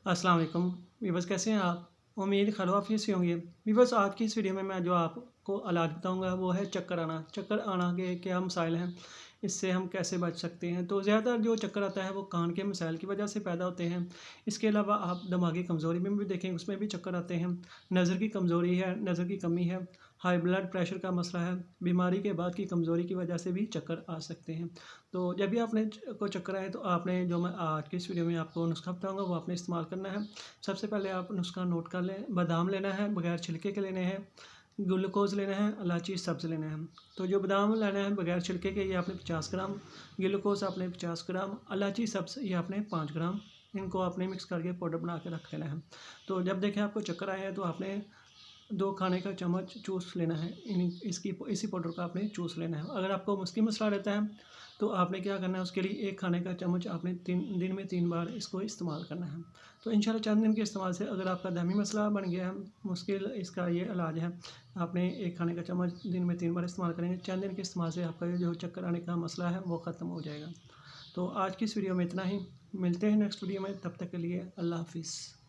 अस्सलाम वालेकुम वीवर्स, कैसे हैं आप? उम्मीद खैरियत से होंगे। वीवर्स, आज की इस वीडियो में मैं जो आपको इलाज बताऊंगा वो है चक्कर आना। चक्कर आना के क्या मसाइल हैं, इससे हम कैसे बच सकते हैं? तो ज़्यादातर जो चक्कर आता है वो कान के मसाइल की वजह से पैदा होते हैं। इसके अलावा आप दिमागी कमज़ोरी में भी देखें, उसमें भी चक्कर आते हैं। नज़र की कमज़ोरी है, नज़र की कमी है, हाई ब्लड प्रेशर का मसला है, बीमारी के बाद की कमज़ोरी की वजह से भी चक्कर आ सकते हैं। तो जब भी आपने को चक्कर आए तो आपने जो मैं आज की इस वीडियो में आपको नुस्खा बताऊंगा वो आपने इस्तेमाल करना है। सबसे पहले आप नुस्खा नोट कर लें। बादाम लेना है, बगैर छिलके के लेने हैं। ग्लूकोज़ लेना है, इलायची सब्ज़ लेना है। तो जो बादाम लेना है बगैर छिलके के, ये आपने 50 ग्राम, ग्लूकोज़ आपने 50 ग्राम, इलायची सब्ज़ ये आपने 5 ग्राम। इनको आपने मिक्स करके पाउडर बना के रख लेना है। तो जब देखें आपको चक्कर आए हैं तो आपने 2 खाने का चम्मच चूस लेना है। इसी पाउडर को आपने चूस लेना है। अगर आपको मुश्किल मसला रहता है तो आपने क्या करना है, उसके लिए 1 खाने का चम्मच आपने 3 दिन में 3 बार इसको इस्तेमाल करना है। तो इंशाल्लाह चंद दिन के इस्तेमाल से अगर आपका दामी मसला बन गया है, मुश्किल इसका ये इलाज है। आपने 1 खाने का चम्मच दिन में 3 बार इस्तेमाल करेंगे, चंद दिन के इस्तेमाल से आपका ये जो चक्कर आने का मसला है वो ख़त्म हो जाएगा। तो आज की इस वीडियो में इतना ही। मिलते हैं नेक्स्ट वीडियो में, तब तक के लिए अल्लाह हाफ़िज़।